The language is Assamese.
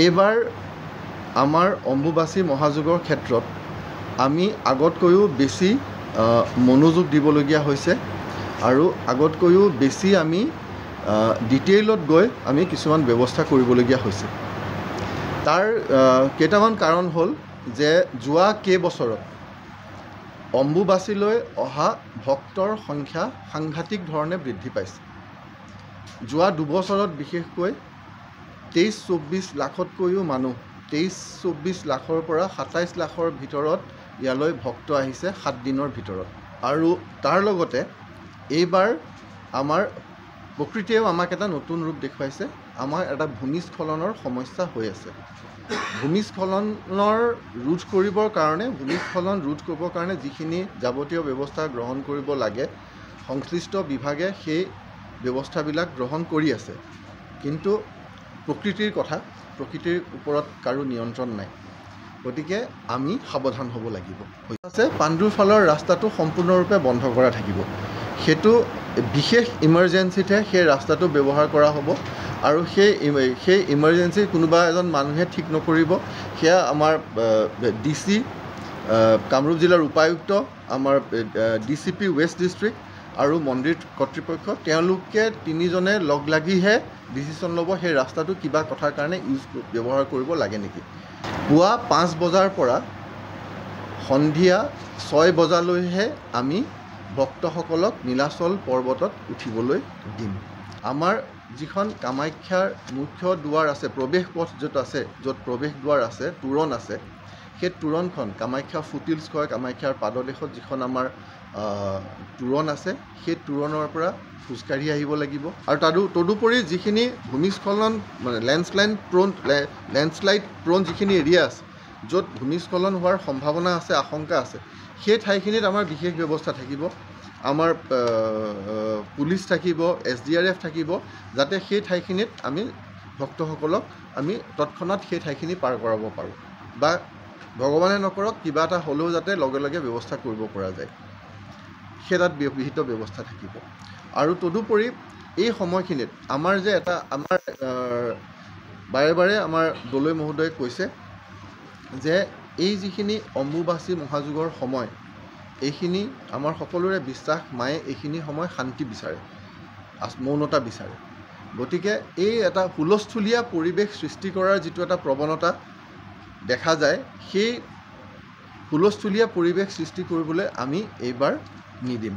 এইবাৰ আমাৰ অম্বুবাচী মহাযুগৰ ক্ষেত্ৰত আমি আগতকৈও বেছি মনোযোগ দিবলগীয়া হৈছে আৰু আগতকৈও বেছি আমি ডিটেইলত গৈ আমি কিছুমান ব্যৱস্থা কৰিবলগীয়া হৈছে। তাৰ কেইটামান কাৰণ হ'ল যে যোৱা কেইবছৰত অম্বুবাচীলৈ অহা ভক্তৰ সংখ্যা সাংঘাতিক ধৰণে বৃদ্ধি পাইছে। যোৱা দুবছৰত বিশেষকৈ 23-24 লাখতকৈও মানুহ 23-24 লাখৰ পৰা 27 লাখৰ ভিতৰত ইয়ালৈ ভক্ত আহিছে 7 দিনৰ ভিতৰত। আৰু তাৰ লগতে এইবাৰ আমাৰ প্ৰকৃতিয়েও আমাক এটা নতুন ৰূপ দেখুৱাইছে। আমাৰ এটা ভূমিস্খলনৰ সমস্যা হৈ আছে। ভূমিস্খলনৰ ৰোধ কৰিবৰ কাৰণে যিখিনি যাৱতীয় ব্যৱস্থা গ্ৰহণ কৰিব লাগে সংশ্লিষ্ট বিভাগে সেই ব্যৱস্থাবিলাক গ্ৰহণ কৰি আছে। কিন্তু প্ৰকৃতিৰ কথা, প্ৰকৃতিৰ ওপৰত কাৰো নিয়ন্ত্ৰণ নাই। গতিকে আমি সাৱধান হ'ব লাগিব। পাণ্ডুৰ ফালৰ ৰাস্তাটো সম্পূৰ্ণৰূপে বন্ধ কৰা থাকিব। সেইটো বিশেষ ইমাৰ্জেঞ্চিতহে সেই ৰাস্তাটো ব্যৱহাৰ কৰা হ'ব আৰু সেই ইমাৰ্জেঞ্চি কোনোবা এজন মানুহে ঠিক নকৰিব। সেয়া আমাৰ DC কামৰূপ জিলাৰ উপায়ুক্ত, আমাৰ DCP ৱেষ্ট ডিষ্ট্ৰিক্ট আৰু মন্দিৰ কৰ্তৃপক্ষ তেওঁলোকে তিনিজনে লগ লাগিহে ডিচিশ্যন ল'ব সেই ৰাস্তাটো কিবা কথাৰ কাৰণে ব্যৱহাৰ কৰিব লাগে নেকি। পুৱা 5 বজাৰ পৰা সন্ধিয়া 6 বজালৈহে আমি ভক্তসকলক নীলাচল পৰ্বতত উঠিবলৈ দিম। আমাৰ যিখন কামাখ্যাৰ মুখ্য দুৱাৰ আছে, প্ৰৱেশ পথ য'ত আছে, য'ত প্ৰৱেশ দুৱাৰ আছে, তোৰণ আছে, সেই তোৰণখন কামাখ্যা ফুটিলছ কয়, কামাখ্যাৰ পাদদেশত যিখন আমাৰ তোৰণ আছে, সেই তোৰণৰ পৰা খোজকাঢ়ি আহিব লাগিব। আৰু তদুপৰি যিখিনি ভূমিস্খলন মানে লেণ্ডশ্লাইড প্ৰ'ন যিখিনি এৰিয়া আছে, য'ত ভূমিস্খলন হোৱাৰ সম্ভাৱনা আছে, আশংকা আছে, সেই ঠাইখিনিত আমাৰ বিশেষ ব্যৱস্থা থাকিব। আমাৰ পুলিচ থাকিব, SDRF থাকিব, যাতে সেই ঠাইখিনিত আমি ভক্তসকলক আমি তৎক্ষণাত সেই ঠাইখিনি পাৰ কৰাব পাৰোঁ বা ভগৱানে নকৰক কিবা এটা হ'লেও যাতে লগে লগে ব্যৱস্থা কৰিব পৰা যায়, সেই তাত বিহিত ব্যৱস্থা থাকিব। আৰু তদুপৰি এই সময়খিনিত আমাৰ যে আমাৰ বাৰে বাৰে আমাৰ দলৈ মহোদয়ে কৈছে যে এই যিখিনি অম্বুবাচী মহাযুগৰ সময়, এইখিনি আমাৰ সকলোৰে বিশ্বাস মায়ে এইখিনি সময় শান্তি বিচাৰে, মৌনতা বিচাৰে। গতিকে এই এটা হুলস্থুলীয়া পৰিৱেশ সৃষ্টি কৰাৰ যিটো এটা প্ৰৱণতা দেখা যায়, সেই হুলস্থুলীয়া পৰিৱেশ সৃষ্টি কৰিবলৈ আমি এইবাৰ নিদিম।